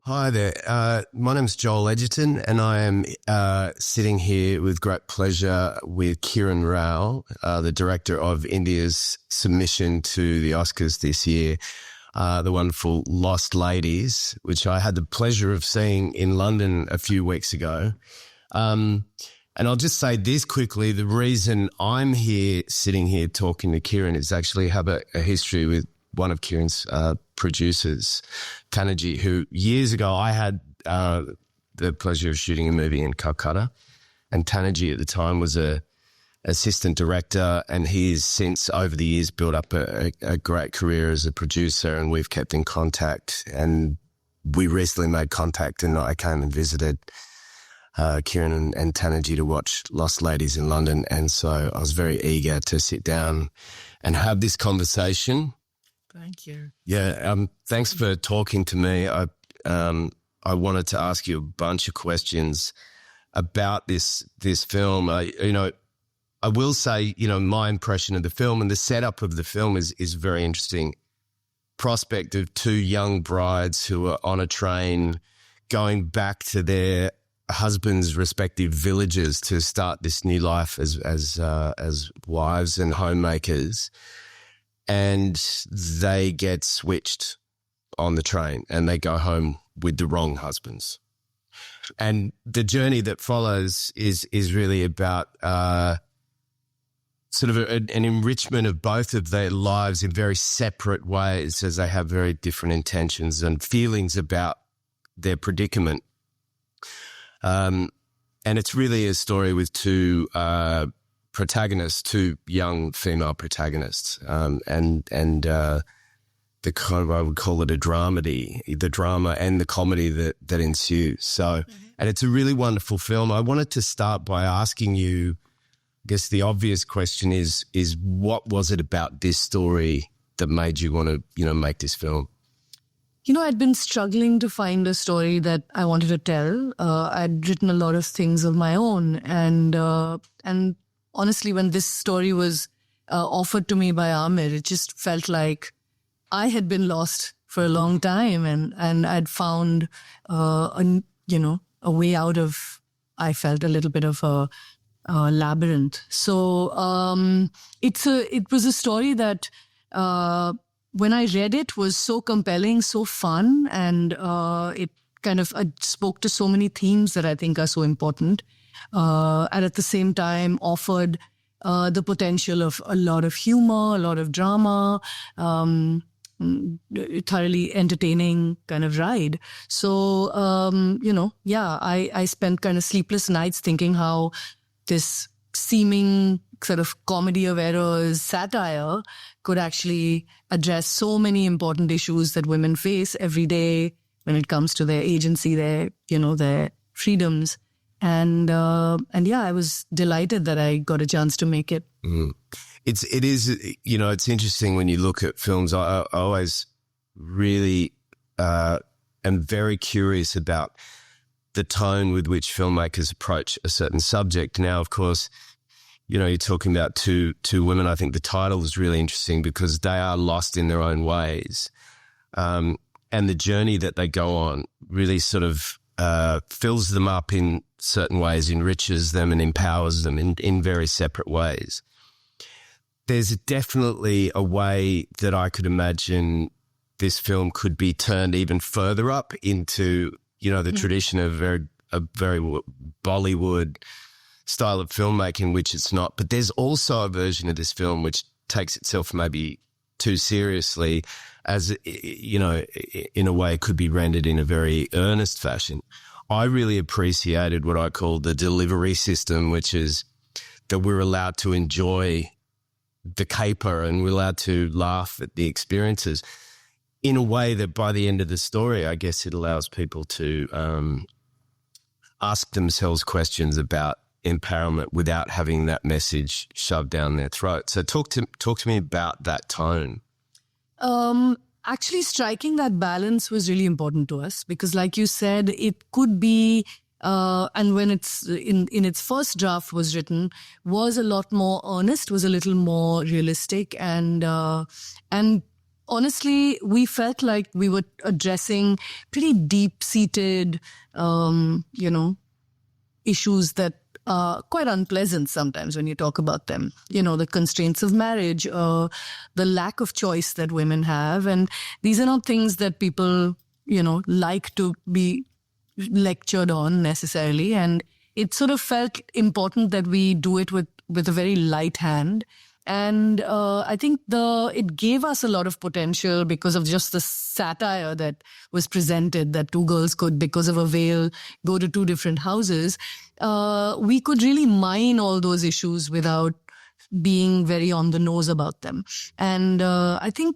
Hi there. My name's Joel Edgerton, and I am sitting here with great pleasure with Kiran Rao, the director of India's submission to the Oscars this year, the wonderful Lost Ladies, which I had the pleasure of seeing in London a few weeks ago. And I'll just say this quickly. The reason I'm here, sitting here talking to Kiran is actually have a history with one of Kiran's producers, Tanerji, who years ago I had the pleasure of shooting a movie in Calcutta, and Tanerji at the time was a assistant director, and he's since over the years built up a great career as a producer, and we've kept in contact, and we recently made contact, and I came and visited Kiran and Tanerji to watch Lost Ladies in London, and so I was very eager to sit down and have this conversation. Thank you. Yeah, thanks for talking to me. I wanted to ask you a bunch of questions about this film. I will say, my impression of the film and the setup of the film is very interesting. Prospect of two young brides who are on a train going back to their husbands' respective villages to start this new life as wives and homemakers. And they get switched on the train and they go home with the wrong husbands. And the journey that follows is really about sort of an enrichment of both of their lives in very separate ways, as they have very different intentions and feelings about their predicament. And it's really a story with two protagonists, two young female protagonists, and the kind of, I would call it a dramedy, the drama and the comedy that ensues. So, and it's a really wonderful film. I wanted to start by asking you, I guess the obvious question is what was it about this story that made you want to, make this film? I'd been struggling to find a story that I wanted to tell. I'd written a lot of things of my own, and honestly, when this story was offered to me by Amir, it just felt like I had been lost for a long time, and I'd found a way out of, I felt, a little bit of a labyrinth. So it was a story that when I read it was so compelling, so fun, and it kind of spoke to so many themes that I think are so important. And at the same time offered the potential of a lot of humor, a lot of drama, thoroughly entertaining kind of ride. So, I spent kind of sleepless nights thinking how this seeming sort of comedy of errors, satire, could actually address so many important issues that women face every day when it comes to their agency, their freedoms. And I was delighted that I got a chance to make it. Mm. It is, it's interesting when you look at films. I always really am very curious about the tone with which filmmakers approach a certain subject. Now, of course, you're talking about two women. I think the title is really interesting because they are lost in their own ways. And the journey that they go on really sort of fills them up in certain ways, enriches them and empowers them in very separate ways. There's definitely a way that I could imagine this film could be turned even further up into, the tradition of a very Bollywood style of filmmaking, which it's not. But there's also a version of this film which takes itself maybe too seriously, as, in a way it could be rendered in a very earnest fashion. I really appreciated what I call the delivery system, which is that we're allowed to enjoy the caper and we're allowed to laugh at the experiences in a way that by the end of the story, I guess it allows people to ask themselves questions about empowerment without having that message shoved down their throat. So talk to me about that tone. Actually, striking that balance was really important to us because, like you said, it could be, and when it's in its first draft was written, was a lot more earnest, was a little more realistic, and honestly, we felt like we were addressing pretty deep-seated, issues that are quite unpleasant sometimes when you talk about them. The constraints of marriage, the lack of choice that women have. And these are not things that people, like to be lectured on necessarily. And it sort of felt important that we do it with a very light hand. And I think it gave us a lot of potential because of just the satire that was presented, that two girls could, because of a veil, go to two different houses. We could really mine all those issues without being very on the nose about them. And I think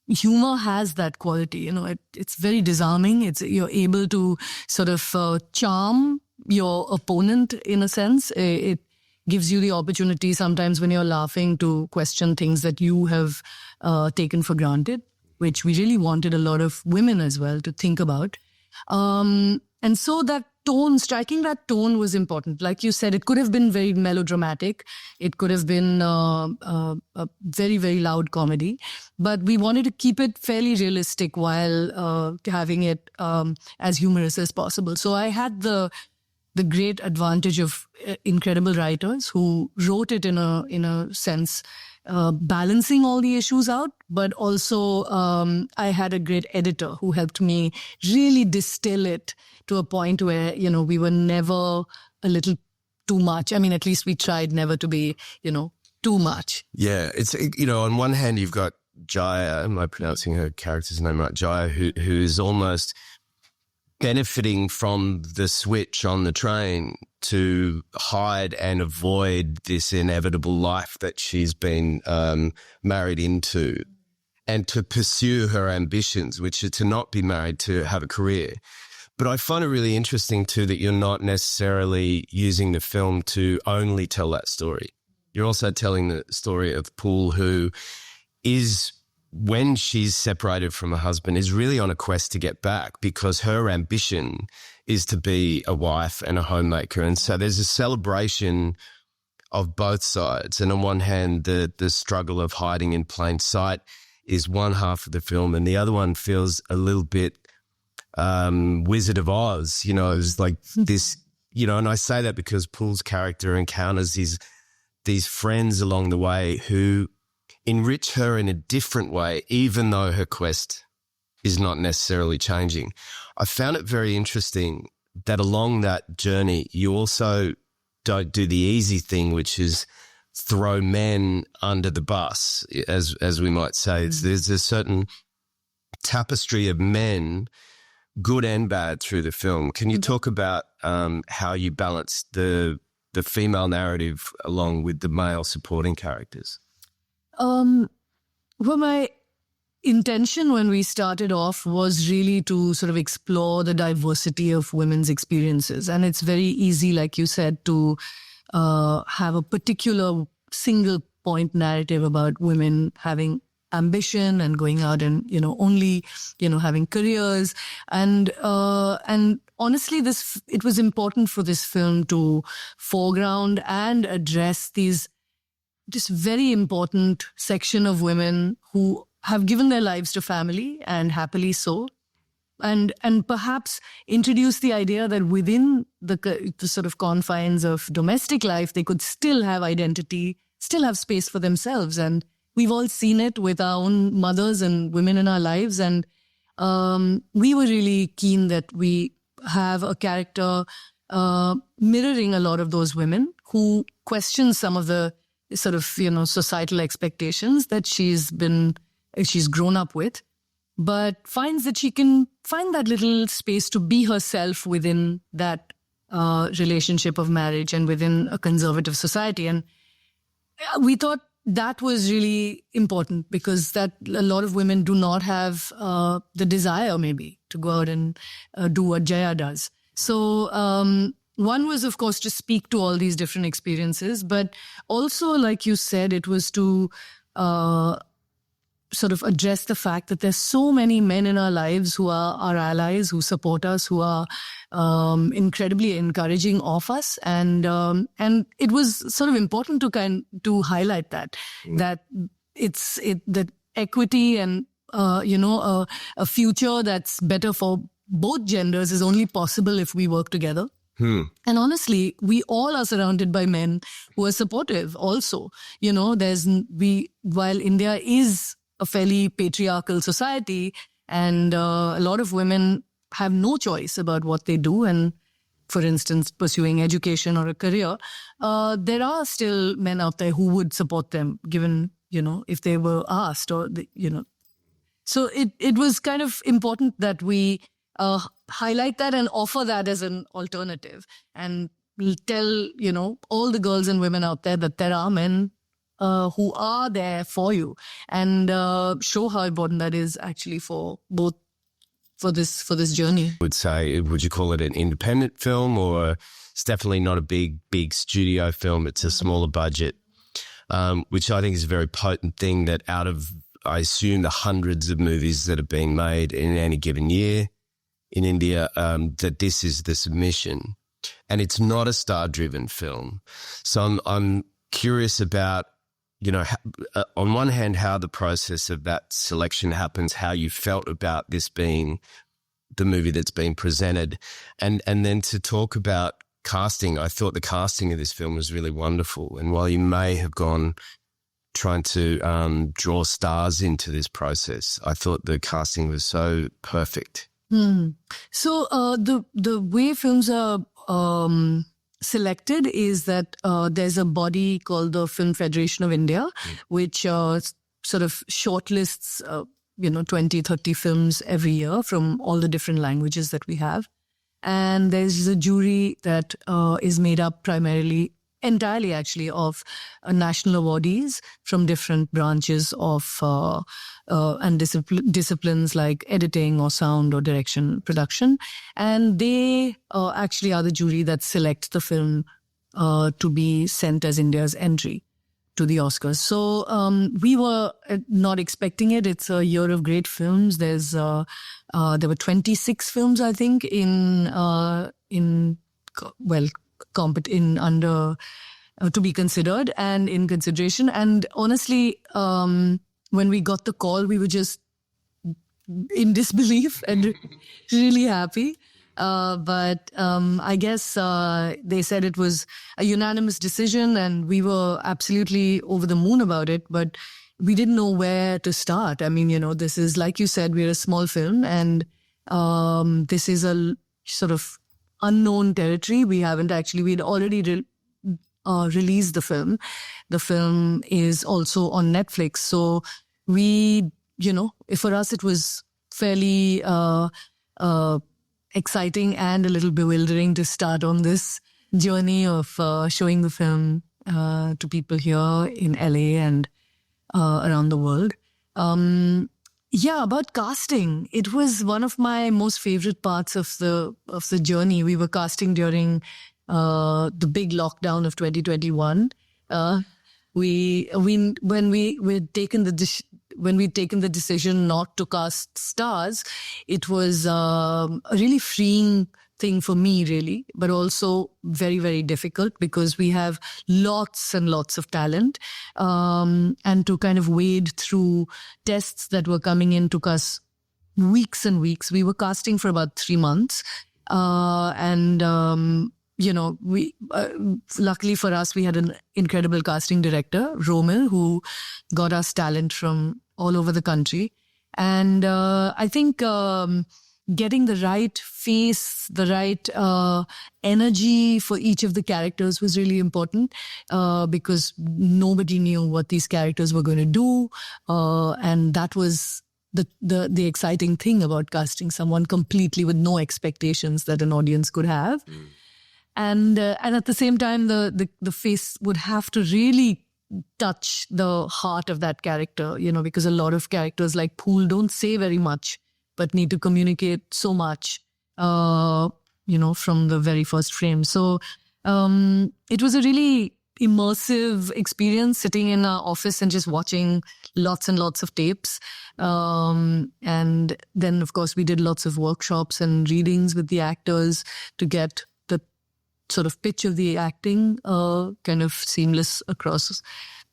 humor has that quality. It's very disarming. You're able to sort of charm your opponent in a sense. It gives you the opportunity sometimes when you're laughing to question things that you have taken for granted, which we really wanted a lot of women as well to think about. And so striking that tone was important. Like you said, it could have been very melodramatic. It could have been a very, very loud comedy. But we wanted to keep it fairly realistic while having it as humorous as possible. So I had the great advantage of incredible writers who wrote it in a sense, balancing all the issues out. But also I had a great editor who helped me really distill it to a point where, we were never a little too much. I mean, at least we tried never to be, too much. Yeah. It's, on one hand, you've got Jaya, am I pronouncing her character's name right? Jaya, who is almost benefiting from the switch on the train to hide and avoid this inevitable life that she's been married into, and to pursue her ambitions, which are to not be married, to have a career. But I find it really interesting too that you're not necessarily using the film to only tell that story. You're also telling the story of Pool, who is, when she's separated from her husband, is really on a quest to get back because her ambition is to be a wife and a homemaker. And so there's a celebration of both sides. And on one hand, the struggle of hiding in plain sight is one half of the film, and the other one feels a little bit Wizard of Oz, it's like this, and I say that because Pool's character encounters these friends along the way who enrich her in a different way, even though her quest is not necessarily changing. I found it very interesting that along that journey, you also don't do the easy thing, which is throw men under the bus, as we might say. There's a certain tapestry of men, good and bad, through the film. Can you talk about how you balance the female narrative along with the male supporting characters? Well, my intention when we started off was really to sort of explore the diversity of women's experiences. And it's very easy, like you said, to have a particular single point narrative about women having ambition and going out and, only, having careers. And honestly, it was important for this film to foreground and address this very important section of women who have given their lives to family, and happily so, and perhaps introduce the idea that within the sort of confines of domestic life, they could still have identity, still have space for themselves. And we've all seen it with our own mothers and women in our lives. And we were really keen that we have a character mirroring a lot of those women who question some of the sort of, societal expectations that she's grown up with, but finds that she can find that little space to be herself within that relationship of marriage and within a conservative society. And we thought that was really important because that a lot of women do not have the desire maybe to go out and do what Jaya does. So one was, of course, to speak to all these different experiences, but also, like you said, it was to sort of address the fact that there's so many men in our lives who are our allies, who support us, who are incredibly encouraging of us, and it was sort of important to highlight that that equity and, a future that's better for both genders is only possible if we work together. And honestly, we all are surrounded by men who are supportive also. While India is a fairly patriarchal society and a lot of women have no choice about what they do and, for instance, pursuing education or a career, there are still men out there who would support them given, if they were asked So it was kind of important that we highlight that and offer that as an alternative and tell, all the girls and women out there that there are men who are there for you and show how important that is actually for both for this journey. Would you call it an independent film, or it's definitely not a big studio film? It's a smaller budget, which I think is a very potent thing that out of, I assume, the hundreds of movies that are being made in any given year in India, that this is the submission. And it's not a star-driven film. So I'm curious about, on one hand, how the process of that selection happens, how you felt about this being the movie that's being presented, and then to talk about casting. I thought the casting of this film was really wonderful. And while you may have gone trying to draw stars into this process, I thought the casting was so perfect. So the way films are selected is that there's a body called the Film Federation of India, which sort of shortlists 20, 30 films every year from all the different languages that we have. And there's a jury that is made up entirely actually of national awardees from different branches of and disciplines like editing or sound or direction, production. And they actually are the jury that selects the film to be sent as India's entry to the Oscars. So we were not expecting it. It's a year of great films. There were 26 films, I think, to be considered and in consideration. And honestly, when we got the call, we were just in disbelief and really happy. But I guess they said it was a unanimous decision and we were absolutely over the moon about it, but we didn't know where to start. I mean, this is, like you said, we're a small film and this is a sort of unknown territory. We'd already released the film. The film is also on Netflix. So for us, it was fairly exciting and a little bewildering to start on this journey of showing the film to people here in LA and around the world. About casting, it was one of my most favorite parts of the journey. We were casting during the big lockdown of 2021. When we'd taken the decision not to cast stars, it was a really freeing thing for me, really, but also very, very difficult because we have lots and lots of talent. And to kind of wade through tests that were coming in took us weeks and weeks. We were casting for about 3 months. We luckily for us, we had an incredible casting director, Romil, who got us talent from all over the country. And I think getting the right face, the right energy for each of the characters was really important because nobody knew what these characters were going to do. And that was the exciting thing about casting someone completely with no expectations that an audience could have. And at the same time, the face would have to really touch the heart of that character, because a lot of characters like Pool don't say very much, but need to communicate so much, from the very first frame. So it was a really immersive experience sitting in our office and just watching lots and lots of tapes. And then, of course, we did lots of workshops and readings with the actors to get the sort of pitch of the acting kind of seamless across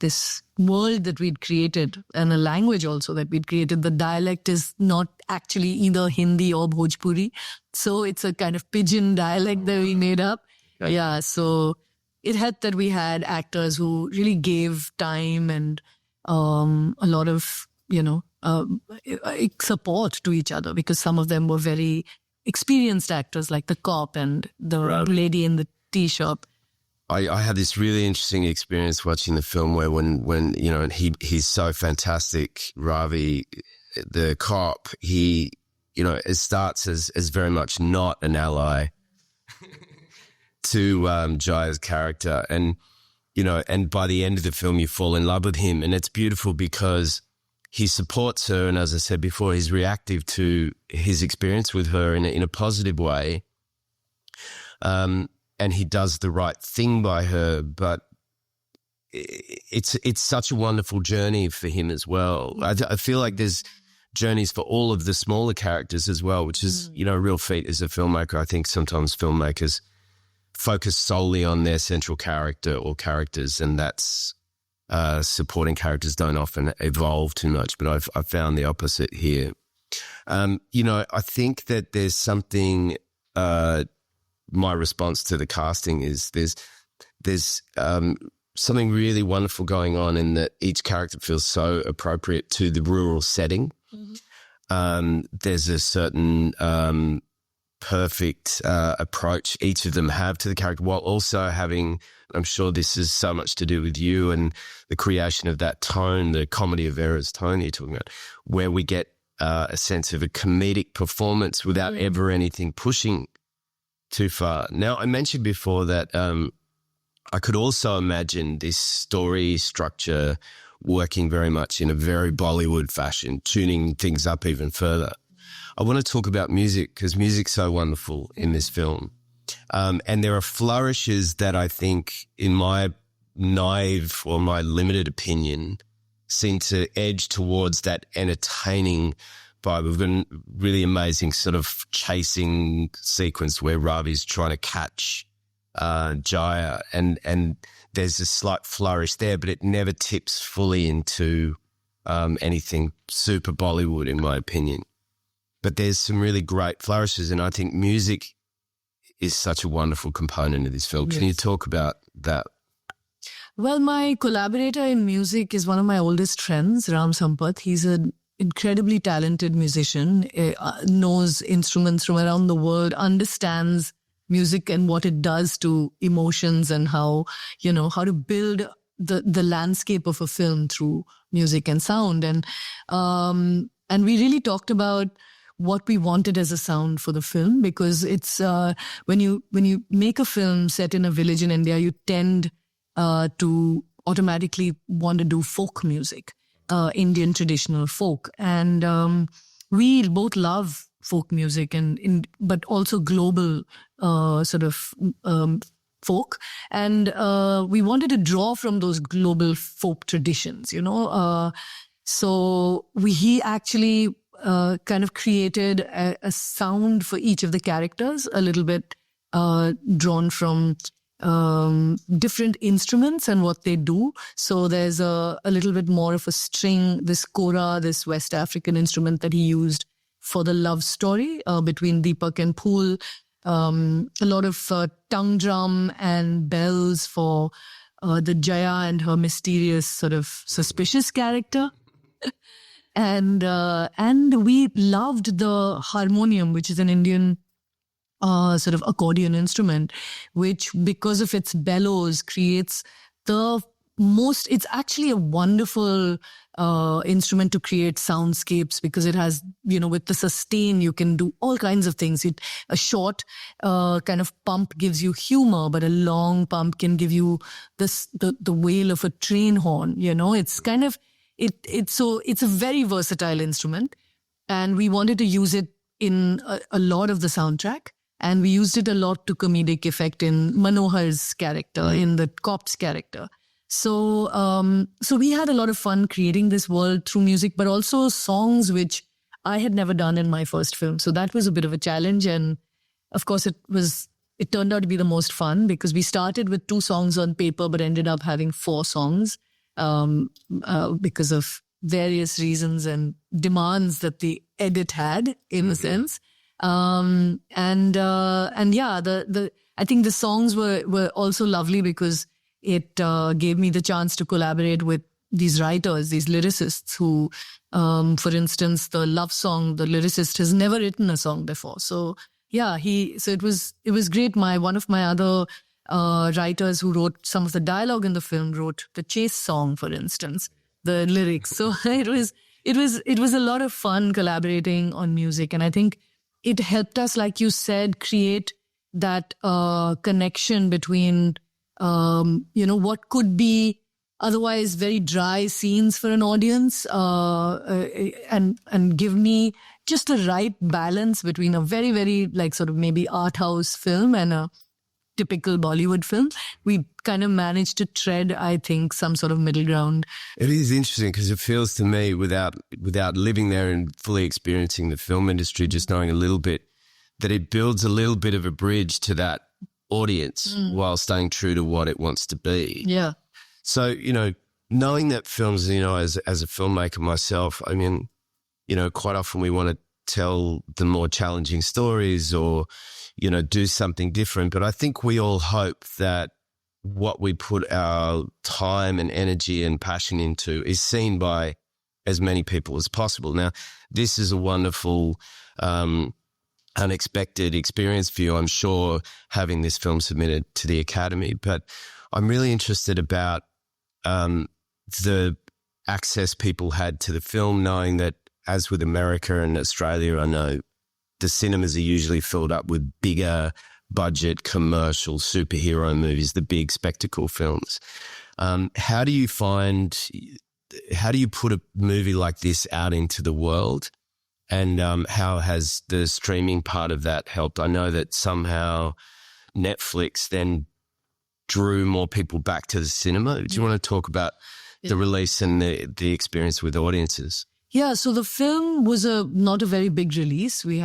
this world that we'd created and a language also that we'd created. The dialect is not actually either Hindi or Bhojpuri. So it's a kind of pidgin dialect that we made up. Okay. Yeah, so it helped that we had actors who really gave time and a lot of, support to each other, because some of them were very experienced actors, like the cop and the lady in the tea shop. I had this really interesting experience watching the film where when and he's so fantastic, Ravi, the cop, he, it starts as very much not an ally to Jaya's character. And, and by the end of the film, you fall in love with him. And it's beautiful because he supports her. And as I said before, he's reactive to his experience with her in a positive way. And he does the right thing by her, but it's such a wonderful journey for him as well. I feel like there's journeys for all of the smaller characters as well, which is, a real feat as a filmmaker. I think sometimes filmmakers focus solely on their central character or characters, and that's supporting characters don't often evolve too much, but I've found the opposite here. I think that there's something... my response to the casting is there's something really wonderful going on in that each character feels so appropriate to the rural setting. Mm-hmm. There's a certain perfect approach each of them have to the character, while also having, I'm sure this is so much to do with you and the creation of that tone, the comedy of errors tone you're talking about, where we get a sense of a comedic performance without ever anything pushing too far. Now, I mentioned before that I could also imagine this story structure working very much in a very Bollywood fashion, tuning things up even further. I want to talk about music because music's so wonderful in this film. And there are flourishes that I think, in my naive or my limited opinion, seem to edge towards that entertaining vibe. We've got a really amazing sort of chasing sequence where Ravi's trying to catch Jaya, and there's a slight flourish there, but it never tips fully into anything super Bollywood, in my opinion. But there's some really great flourishes, and I think music is such a wonderful component of this film. Yes. Can you talk about that? Well, my collaborator in music is one of my oldest friends, Ram Sampath. He's an incredibly talented musician, knows instruments from around the world, understands music and what it does to emotions, and how to build the landscape of a film through music and sound. And we really talked about what we wanted as a sound for the film, because it's when you make a film set in a village in India, you tend to automatically want to do folk music. Indian traditional folk, and we both love folk music but also global sort of folk, and we wanted to draw from those global folk traditions, so he actually kind of created a sound for each of the characters, a little bit drawn from different instruments and what they do. So there's a little bit more of a string, this kora, this West African instrument that he used for the love story between Deepak and Pool. A lot of tongue drum and bells for the Jaya and her mysterious sort of suspicious character. And we loved the harmonium, which is an Indian sort of accordion instrument, which, because of its bellows, creates it's actually a wonderful instrument to create soundscapes, because it has, with the sustain, you can do all kinds of things. A short kind of pump gives you humor, but a long pump can give you the wail of a train horn. It's kind of, it's a very versatile instrument, and we wanted to use it in a lot of the soundtrack. And we used it a lot to comedic effect in Manohar's character, in the cop's character. So we had a lot of fun creating this world through music, but also songs, which I had never done in my first film. So that was a bit of a challenge. And of course, it turned out to be the most fun, because we started with 2 songs on paper, but ended up having 4 songs. because of various reasons and demands that the edit had, in a sense. And yeah, I think the songs were also lovely because it gave me the chance to collaborate with these writers, these lyricists who, for instance, the love song, the lyricist has never written a song before. So yeah, so it was great. One of my other writers who wrote some of the dialogue in the film wrote the chase song, for instance, the lyrics. So it was a lot of fun collaborating on music, and I think it helped us, like you said, create that connection between what could be otherwise very dry scenes for an audience, and give me just a right balance between a very, very like sort of maybe art house film and a typical Bollywood film. We kind of managed to tread, I think, some sort of middle ground. It is interesting because it feels to me, without living there and fully experiencing the film industry, just knowing a little bit, that it builds a little bit of a bridge to that audience while staying true to what it wants to be. Yeah. So, knowing that films, as a filmmaker myself, I mean, quite often we want to tell the more challenging stories or, do something different. But I think we all hope that what we put our time and energy and passion into is seen by as many people as possible. Now, this is a wonderful, unexpected experience for you, I'm sure, having this film submitted to the Academy. But I'm really interested about the access people had to the film, knowing that, as with America and Australia, I know the cinemas are usually filled up with bigger budget commercial superhero movies, the big spectacle films. How do you put a movie like this out into the world? And how has the streaming part of that helped? I know that somehow Netflix then drew more people back to the cinema. Do you want to talk about the release and the experience with audiences? Yeah, so the film was not a very big release. We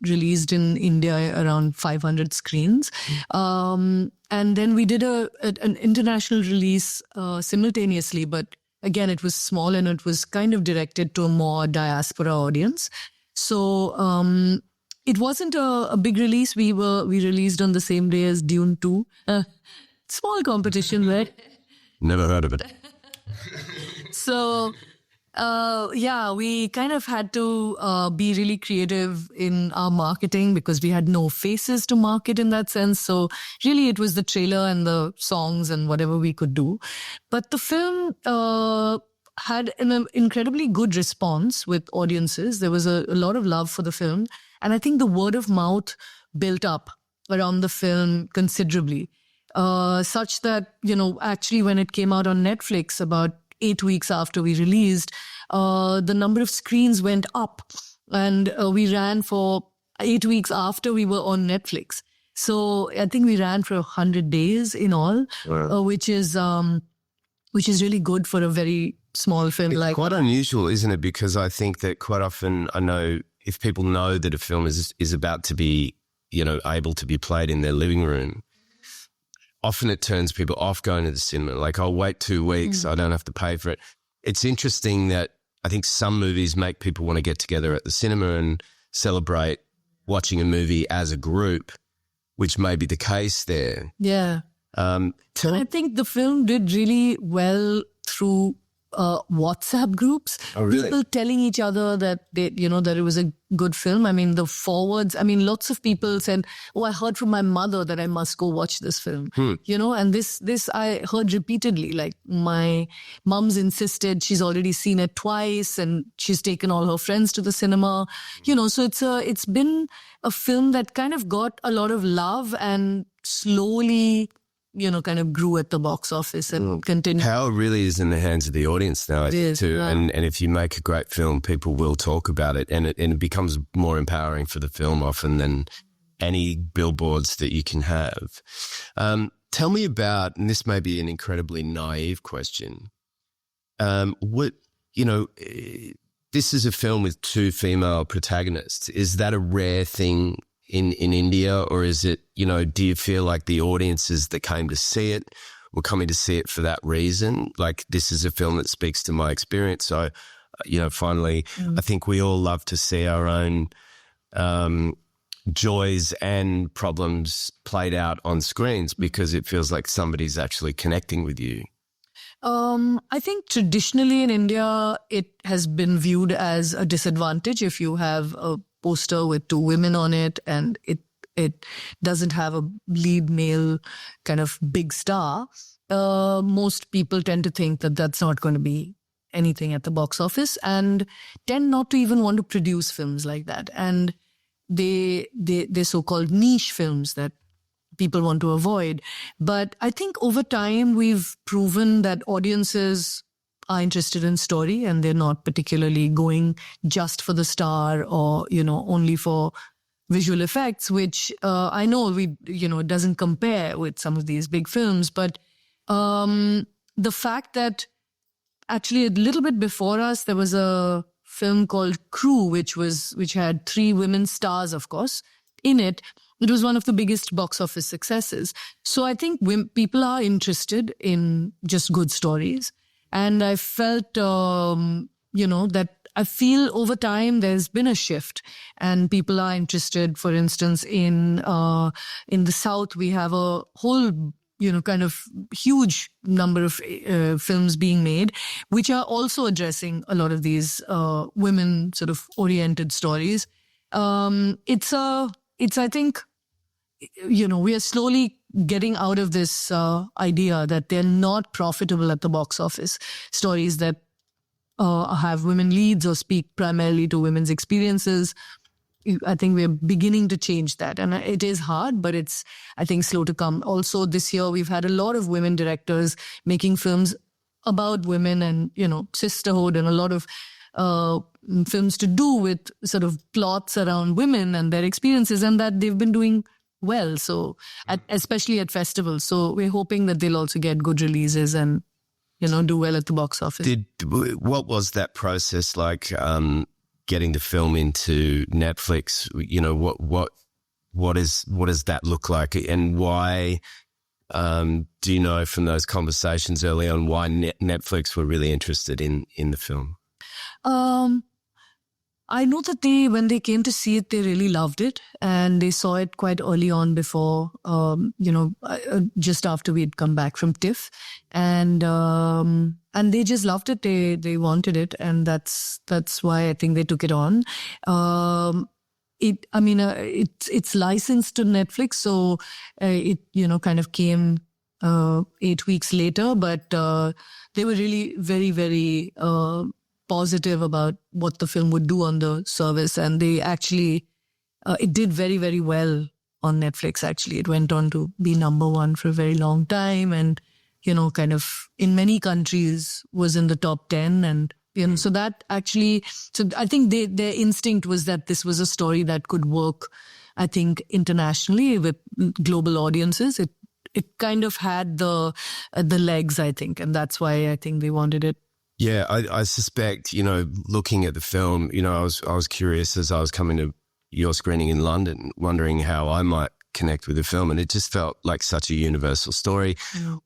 released in India around 500 screens. And then we did an international release simultaneously, but again, it was small and it was kind of directed to a more diaspora audience. So it wasn't a big release. We released on the same day as Dune 2. Small competition, right? Never heard of it. So, we kind of had to be really creative in our marketing because we had no faces to market in that sense. So really it was the trailer and the songs and whatever we could do. But the film had an incredibly good response with audiences. There was a lot of love for the film. And I think the word of mouth built up around the film considerably, such that, actually when it came out on Netflix about 8 weeks after we released, the number of screens went up, and we ran for 8 weeks after we were on Netflix. So I think we ran for 100 days in all, wow. which is really good for a very small film. It's quite unusual, isn't it? Because I think that quite often, I know if people know that a film is about to be, able to be played in their living room, often it turns people off going to the cinema. Like, I'll wait 2 weeks, I don't have to pay for it. It's interesting that I think some movies make people want to get together at the cinema and celebrate watching a movie as a group, which may be the case there. Yeah. I think the film did really well through WhatsApp groups. Oh, really? People telling each other that that it was a good film. I mean, the forwards. I mean, lots of people said, "Oh, I heard from my mother that I must go watch this film." And this I heard repeatedly. Like, my mum's insisted, she's already seen it twice, and she's taken all her friends to the cinema. So it's been a film that kind of got a lot of love and slowly, kind of grew at the box office and continued. Power really is in the hands of the audience now, too. Yeah. And if you make a great film, people will talk about it, and it becomes more empowering for the film often than any billboards that you can have. Tell me about, and this may be an incredibly naive question, this is a film with 2 female protagonists. Is that a rare thing in India, or is it, do you feel like the audiences that came to see it were coming to see it for that reason. Like, this is a film that speaks to my experience. So, finally, I think we all love to see our own joys and problems played out on screens because it feels like somebody's actually connecting with you. I think traditionally in India, it has been viewed as a disadvantage if you have a poster with two women on it and it doesn't have a lead male kind of big star. Most people tend to think that that's not going to be anything at the box office and tend not to even want to produce films like that. And they're so-called niche films that people want to avoid. But I think over time, we've proven that audiences are interested in story and they're not particularly going just for the star or, only for visual effects, which I know it doesn't compare with some of these big films. But the fact that actually a little bit before us, there was a film called Crew, which had 3 women stars, of course, in it. It was one of the biggest box office successes. So I think people are interested in just good stories. And I felt, that I feel over time there's been a shift and people are interested, for instance, in the South, we have a whole, kind of huge number of films being made, which are also addressing a lot of these women sort of oriented stories. I think, we are slowly getting out of this idea that they're not profitable at the box office. Stories that have women leads or speak primarily to women's experiences. I think we're beginning to change that. And it is hard, but it's, I think, slow to come. Also, this year, we've had a lot of women directors making films about women and, sisterhood and a lot of films to do with sort of plots around women and their experiences, and that they've been doing well. So, especially at festivals. So we're hoping that they'll also get good releases and, do well at the box office. What was that process like? Getting the film into Netflix. What does that look like, and why? Do you know from those conversations early on why Netflix were really interested in the film? I know that when they came to see it, they really loved it, and they saw it quite early on before, just after we had come back from TIFF, and they just loved it. They wanted it, and that's why I think they took it on. It's licensed to Netflix, so it kind of came 8 weeks later, but they were really very, very positive about what the film would do on the service. And they actually, it did very, very well on Netflix, actually. It went on to be number 1 for a very long time and, kind of in many countries was in the top 10. And, so that actually, so I think their instinct was that this was a story that could work, I think, internationally with global audiences. It kind of had the legs, I think. And that's why I think they wanted it. Yeah, I suspect, looking at the film, I was curious as I was coming to your screening in London, wondering how I might connect with the film. And it just felt like such a universal story,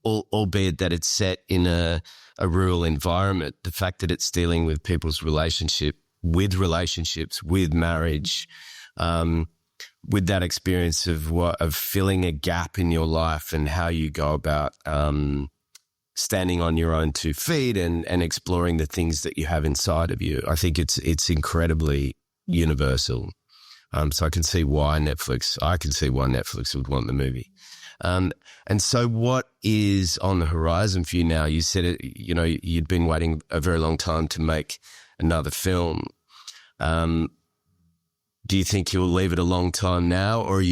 albeit that it's set in a rural environment. The fact that it's dealing with people's relationships, with marriage, with that experience of filling a gap in your life and how you go about standing on your own 2 feet and exploring the things that you have inside of you. I think it's incredibly universal. So I can see why Netflix would want the movie. And so what is on the horizon for you now? You said it, you'd been waiting a very long time to make another film. Do you think you'll leave it a long time now, or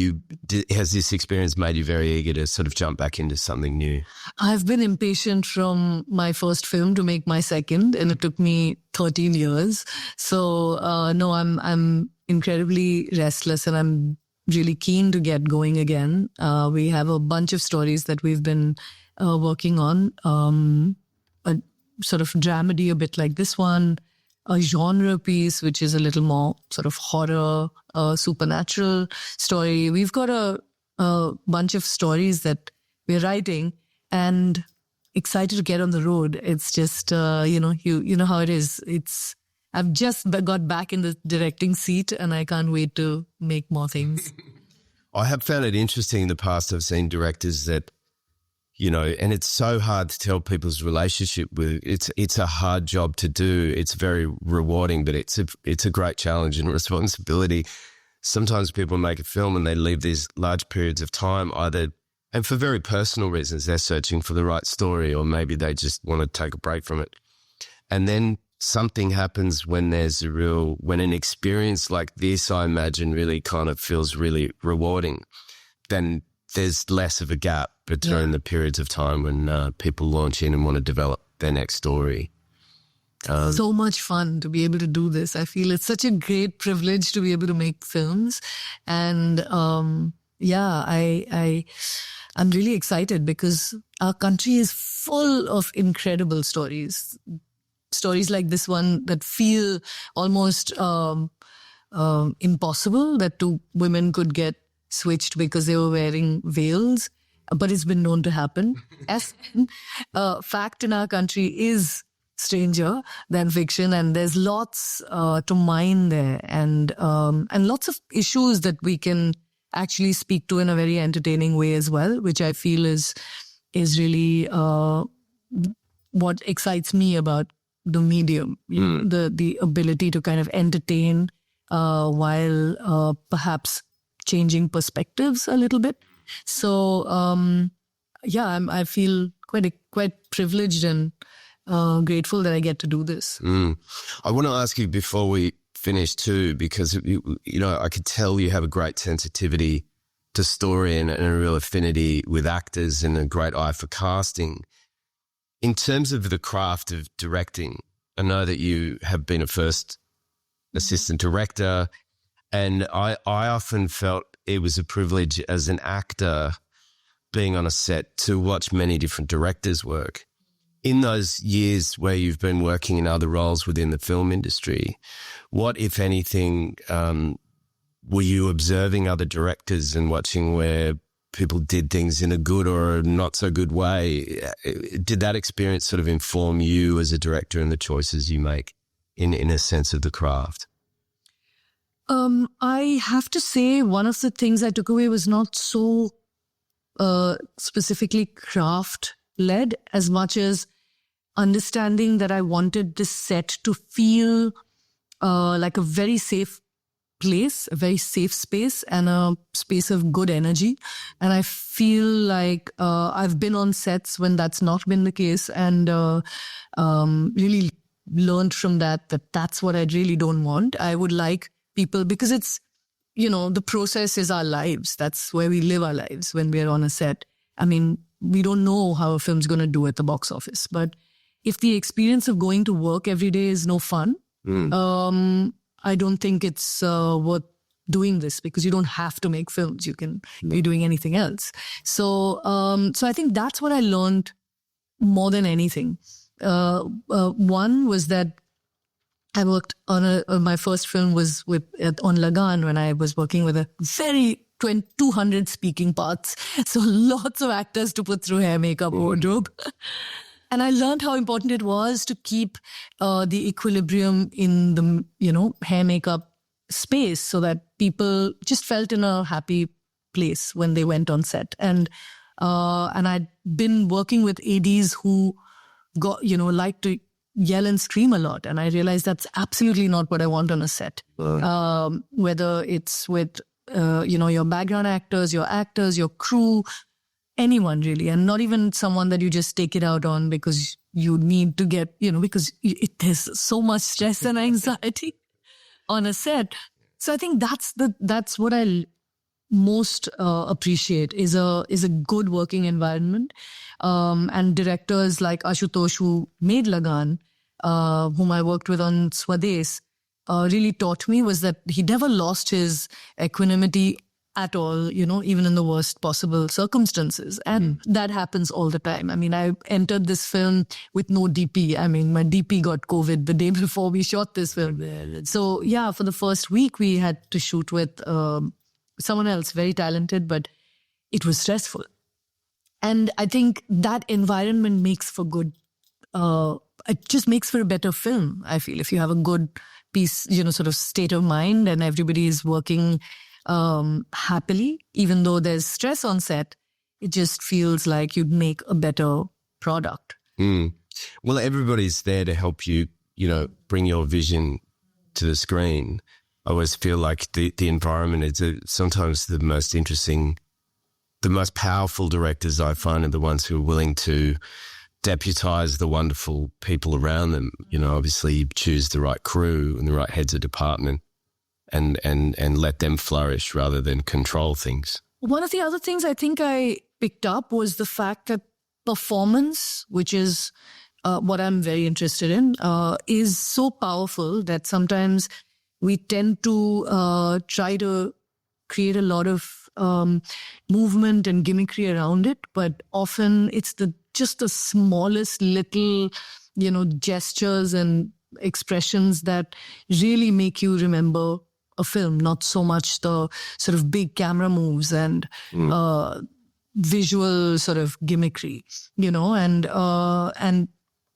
has this experience made you very eager to sort of jump back into something new? I've been impatient from my first film to make my second, and it took me 13 years. So no, I'm incredibly restless, and I'm really keen to get going again. We have a bunch of stories that we've been working on, a sort of dramedy, a bit like this one. A genre piece, which is a little more sort of horror, supernatural story. We've got a bunch of stories that we're writing, and excited to get on the road. It's just, you know how it is. I've just got back in the directing seat and I can't wait to make more things. I have found it interesting in the past. I've seen directors that, and it's so hard to tell people's relationship with it's a hard job to do. It's very rewarding, but it's a great challenge and responsibility. Sometimes people make a film and they leave these large periods of time either, and for very personal reasons, they're searching for the right story, or maybe they just want to take a break from it. And then something happens when when an experience like this, I imagine, really kind of feels really rewarding. Then there's less of a gap between the periods of time when people launch in and want to develop their next story. So much fun to be able to do this. I feel it's such a great privilege to be able to make films. And I'm really excited because our country is full of incredible stories. Stories like this one that feel almost impossible, that two women could get switched because they were wearing veils, but it's been known to happen. As fact in our country is stranger than fiction, and there's lots to mine there, and lots of issues that we can actually speak to in a very entertaining way as well, which I feel is really what excites me about the medium, the ability to kind of entertain while perhaps changing perspectives a little bit. So I feel quite privileged and grateful that I get to do this. I want to ask you before we finish too, because I could tell you have a great sensitivity to story and a real affinity with actors and a great eye for casting. In terms of the craft of directing, I know that you have been a first assistant director, and I often felt it was a privilege as an actor being on a set to watch many different directors work. In those years where you've been working in other roles within the film industry, what, if anything, were you observing other directors and watching where people did things in a good or a not so good way? Did that experience sort of inform you as a director and the choices you make in a sense of the craft? I have to say one of the things I took away was not so specifically craft-led as much as understanding that I wanted this set to feel like a very safe place, a very safe space, and a space of good energy. And I feel like I've been on sets when that's not been the case, and really learned from that's what I really don't want. I would like people, because it's, the process is our lives. That's where we live our lives when we're on a set. I mean, we don't know how a film's going to do at the box office, but if the experience of going to work every day is no fun, I don't think it's worth doing this, because you don't have to make films. You can be doing anything else. So I think that's what I learned more than anything. One was that I worked on my first film was on Lagan, when I was working with a very 200 speaking parts. So lots of actors to put through hair, makeup, wardrobe. And I learned how important it was to keep the equilibrium in the, hair, makeup space, so that people just felt in a happy place when they went on set. And I'd been working with ADs who like to yell and scream a lot. And I realized that's absolutely not what I want on a set. Whether it's with, your background actors, your crew, anyone really, and not even someone that you just take it out on because you need to get, because there's so much stress and anxiety on a set. So I think that's what I most appreciate is a good working environment. And directors like Ashutosh, who made Lagan, whom I worked with on Swades, really taught me was that he never lost his equanimity at all, even in the worst possible circumstances. And that happens all the time. I mean, I entered this film with no DP. I mean, my DP got COVID the day before we shot this film. So yeah, for the first week, we had to shoot with someone else, very talented, but it was stressful. And I think that environment makes for good, it just makes for a better film, I feel. If you have a good piece, sort of state of mind and everybody is working happily, even though there's stress on set, it just feels like you'd make a better product. Well, everybody's there to help you, bring your vision to the screen. I always feel like the environment is sometimes the most interesting, the most powerful directors I find are the ones who are willing to deputize the wonderful people around them. Obviously choose the right crew and the right heads of department and let them flourish rather than control things. One of the other things I think I picked up was the fact that performance, which is what I'm very interested in, is so powerful that sometimes we tend to try to create a lot of movement and gimmickry around it, but often it's just the smallest little, gestures and expressions that really make you remember a film, not so much the sort of big camera moves and visual sort of gimmickry, and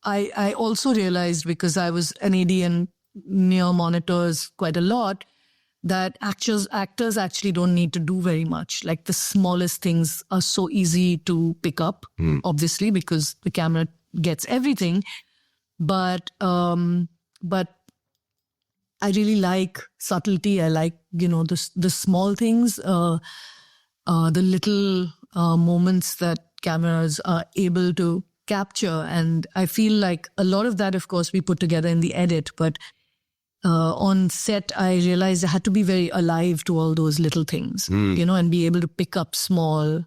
I also realized, because I was an AD and near monitors quite a lot, that actors actually don't need to do very much. Like the smallest things are so easy to pick up, obviously, because the camera gets everything. But I really like subtlety. I like, the small things, the little moments that cameras are able to capture. And I feel like a lot of that, of course, we put together in the edit, but on set, I realized I had to be very alive to all those little things, and be able to pick up small,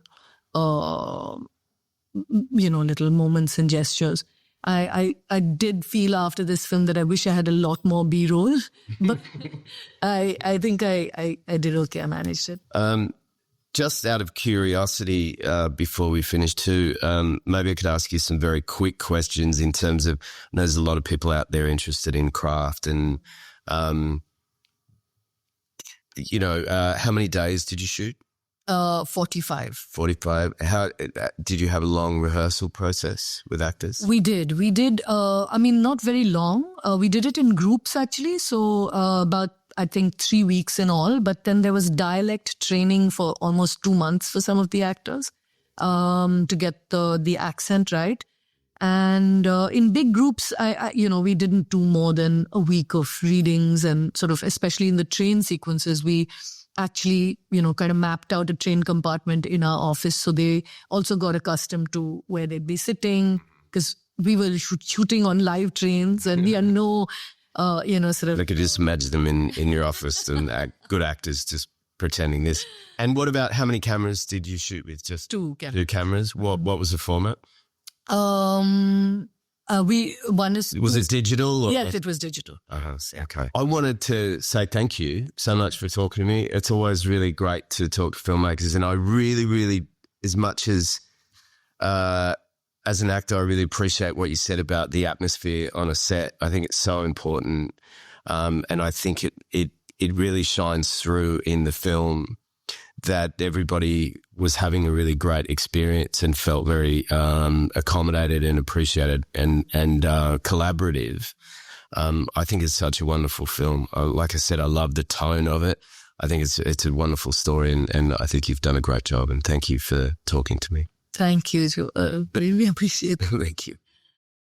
little moments and gestures. I did feel after this film that I wish I had a lot more B-roll, but I think I did okay. I managed it. Just out of curiosity, before we finish too, maybe I could ask you some very quick questions in terms of, I know there's a lot of people out there interested in craft and, how many days did you shoot? 45. 45. How did you have a long rehearsal process with actors? We did. Not very long. We did it in groups actually. So about, I think, 3 weeks in all. But then there was dialect training for almost 2 months for some of the actors to get the accent right. And in big groups, we didn't do more than a week of readings, and sort of, especially in the train sequences, we actually, kind of mapped out a train compartment in our office. So they also got accustomed to where they'd be sitting, because we were shooting on live trains and we had no, sort of... I could just imagine them in your office and good actors just pretending this. And what about, how many cameras did you shoot with? Just 2 cameras. 2 cameras? What was the format? Was it digital? Or? Yes, it was digital. Okay. I wanted to say thank you so much for talking to me. It's always really great to talk to filmmakers, and I really, really, as much as an actor, I really appreciate what you said about the atmosphere on a set. I think it's so important, and I think it really shines through in the film that everybody was having a really great experience and felt very accommodated and appreciated and collaborative. I think it's such a wonderful film. Like I said, I love the tone of it. I think it's a wonderful story, and I think you've done a great job, and thank you for talking to me. Thank you. Really appreciate it. Thank you.